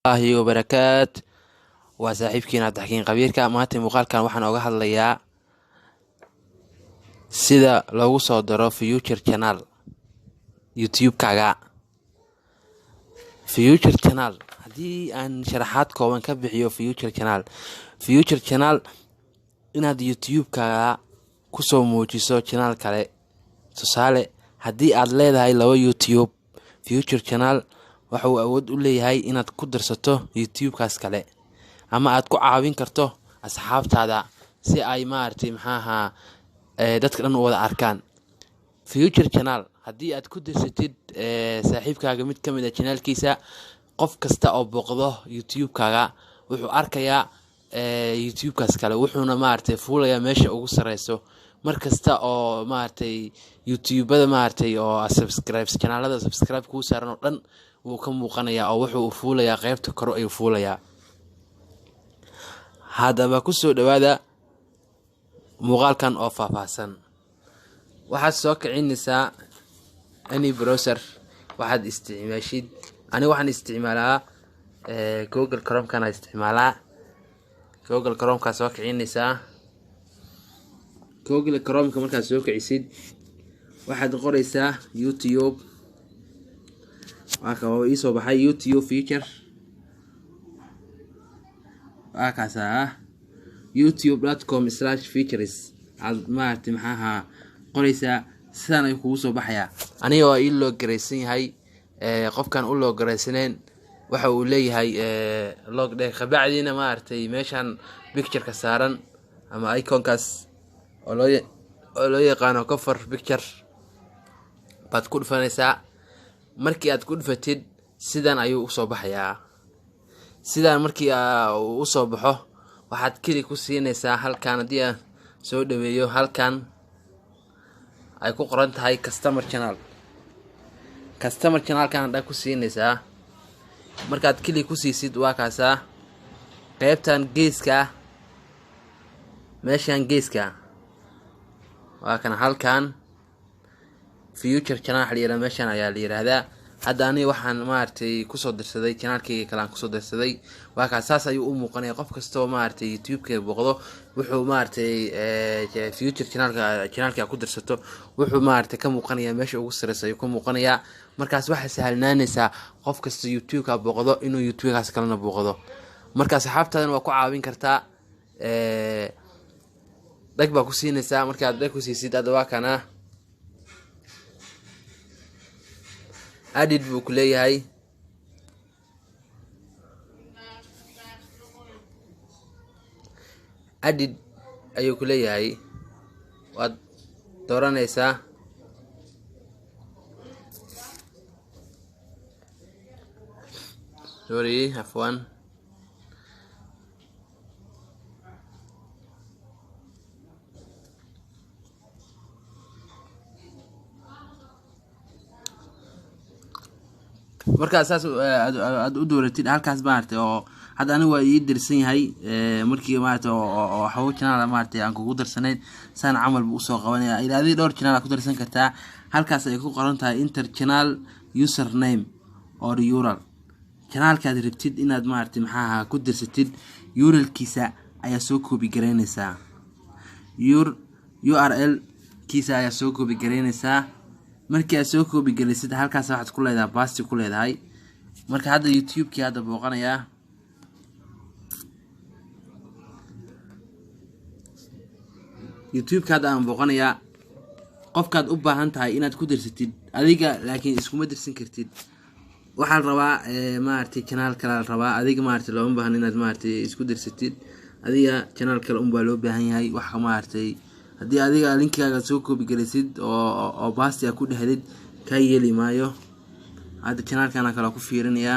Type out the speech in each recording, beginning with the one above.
الله وبركات وصاحبكينا تحكين قبيرka maanta muuqaalkan waxaan oga hadlayaa sida loogu soo daro future channel YouTube kaaga future channel hadii aan sharaxaad kooban ka bixiyo future channel inaad YouTube kaaga ku soo muujiso channel kale tusaale hadii aad leedahay laba YouTube future channel waxa uu awood u leeyahay inaad ku darsato YouTube kaas kale ama aad ku caawin karto asxaabtaada si ay maartay dadka dhan u wada arkaan future channel hadii aad ku darsatid saaxiibkaaga mid kamid ah channelkiisa qof kasta oo booqdo YouTube kaaga wuxuu arkayaa YouTube kaas kale wuxuuna maartay fuulaya meesha ugu sareyso markasta oo maartay YouTube-da maartay oo channelada subscribe ku saaran oo dhan wuu ka muuqanayaa oo wuxuu fuulayaa qaybta koro ay fuulayaa hadaba ku soo dhawaada muuqaalkan oo faahfaahsan waxaad soo kicinaysaa any browser waxaad isticmaashid ani waxaan isticmaalaa Google Chrome kana isticmaalaa Google Chrome ka soo kicinaysaa Google Chrome ka markaad soo kicisid waxaad qoraysaa YouTube waxa uu soo baxay YouTube feature akaasa youtube.com/features aad maartay qoraysaa sidaan ay kugu soo baxaya aniga oo ii loo gareysan yahay qofkan u loo gareysaneen waxa uu leeyahay log day qabacdiina maartay meeshan picture ka saaran ama icon-kaas oo loo yaqaan cover picture baad ku dhufanaysaa markii aad ku dhufatid sidaan ayuu u soo baxayaa sidaan markii uu soo baxo waxaad kili ku siinaysaa halkaan hadii aan soo dhaweeyo halkaan ay ku qoran tahay customer channel kan aad ku siinaysaa markaad kili ku siisid waa kaasa qaybtan geeska meeshan geeska waa kan halkaan future channel xiriira meeshan ayaa la yiraahdaa hadda ani waxaan maartay ku soo dirsaday channelkayga kale aan ku soo dirsaday waa ka saas ayuu u muuqanaya qof kasto maartay YouTube-ka booqdo wuxuu maartay future channelka ku dirsato wuxuu maartay ka muuqanaya meesha ugu sareysa ayuu ka muuqanaya markaas waxa sahlanaanaysa qof kasto YouTube-ka booqdo inuu YouTube-kaas kalena booqdo markaas asxaabtaadana waa ku caawin kartaa dag baa ku siinaysaa markaad dag ku siisid hadda waa kana added buu ku leeyahay added ayuu ku leeyahay waad dooranaysaa afwan marka asaas aad u dooratid halkaas maartay oo hadda anigu waa ii dirsan yahay markii maartay oo xawo channel maartay aan kugu darsanayn san camal buu soo qabanaya ilaadii dhowr channel ku darsan kartaa halkaas ay ku qoran tahay inter channel username or URL channelkaad rabtid inaad maartay ku darsatid URL-kiisa ayaa soo copy gareynaysaa URL kiisa ayaa soo copy gareynaysaa markii aad soo copy galisid halkaas waxaad ku leedahay paste ku leedahay marka hadda YouTube-kii hadda booqanaya YouTube-ka hadda aan booqanaya qofkaad u baahan tahay inaad ku darsatid adiga laakiin iskuma darsan kartid waxa la rabaa maartay channel kale la rabaa adiga maartay loo baahan inaad maartay isku darsatid adiga channel kale baa loo baahan yahay waxa maartay hadii adiga linkaaga soo copy galisid oo paste ku dhahdid ka yeeli maayo hadda channelkana kala ku fiirinaya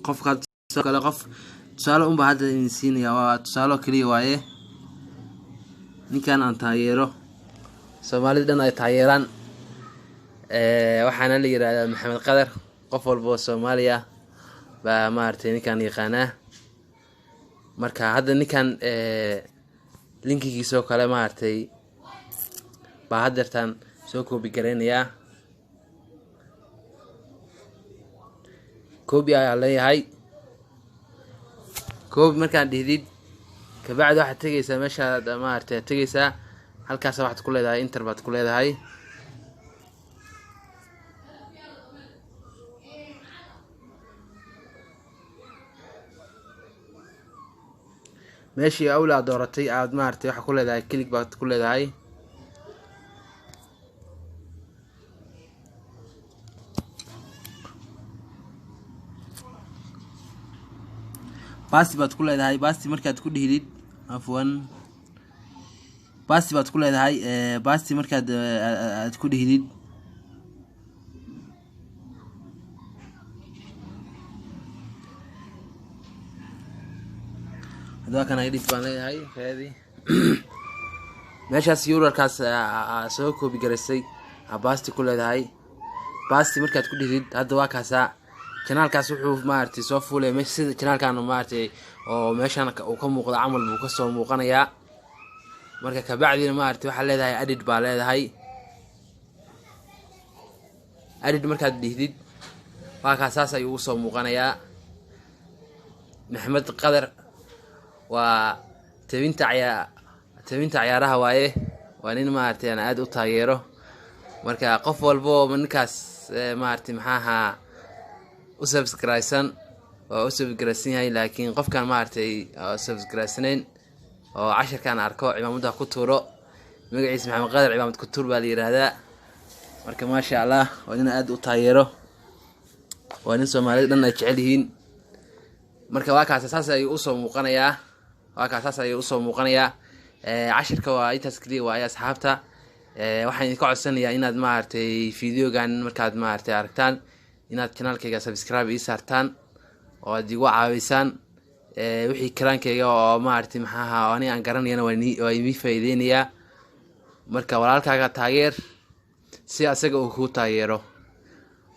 qofka kale qof tusaale baa hadda insiinaya waa tusaale kaliya waaye ninkan aan taageero Soomaalida dhan ay taageeraan waxaana la yiraahdaa Maxamed Qadar qof walba oo Soomaaliya baa maartay ninkan yaqaana marka hadda ninkan linkigiisa kale maartay baa hadartan soo copy gareynaya كوبي ayaa leeyahay كوبي markaan dhihdid kabacdi waxaad tagaysaa meeshaad maartay tagaysaa halkaas waxaad ku leedahay enter baad ku leedahay meeshii awla dooratay aad maartay waxa ku leedahay click baad ku leedahay basti baad ku leedahay basti markaad ku dhihidid afwan basti baad ku leedahay basti markaad aad ku dhihidid hadda kana edit baan leeyahay reedi meeshaas uralkaas soo koobi gareysay basti ku leedahay basti markaad ku dhihidid hadda waa kaasa channelkaas wuxuu maartay soo fuulay meesha sida channelkan maartay oo meeshan uu ka muuqdo amal buu ka soo muuqanaya marka ka bacdina maartay waxa leedahay edit baa leedahay edit markaad dhihdid waa ka saas ayuu soo muuqanaya Maxamed Qadar waa tabinta ciyaaraha waaye waa nin maartay aan aad u taageero marka qof walbo ninkaas maartay maxaaha subscribe oo subscribe yahay laakiin qofkan maartay subscribe oo 10 kan arko ciidamada ku tuuro magaciisa Maxamed Qadar ciidamada ku tuur baa la yiraahdaa marka ma sha Allah waa nin aad u taageero waa nin Soomaaliyeed dhan ay jecel yihiin marka waa kaas asaas ay u soo muuqanaya waa kaas asaas ay u soo muuqanaya 10ka waa intaas kaliya waa asxaabta waxaan idin ka codsanayaa inaad maartay videogan markaad maartay aragtaan inaad channelkayga subscribe ii saartaan oo aad igu caawisaan wixii karaankayga oo maartay maxaa ani aan garanayna waa imi faa'iideynaya marka walaalkaaga taageer si asaga uu ku taageero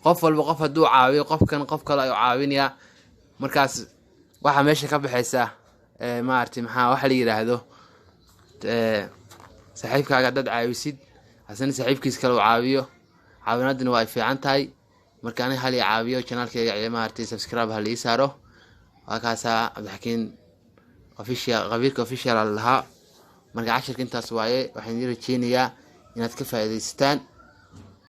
qof walba qof haduu caawiyo qofkan qof kale ay caawinaya markaas waxa meesha ka baxaysa maartay maxaa waxa la yiraahdo saaxiibkaaga dad caawisid asana saaxiibkiis kale uu caawiyo caawinadina waa fiican tahay marka ani hal caawiyo channelkayga maartay subscribe hal ii saaro waa kaasa Cabdixakiin official laha marka 10 intaas waaye waxaan rajeynayaa inaad ka faa'iideystaan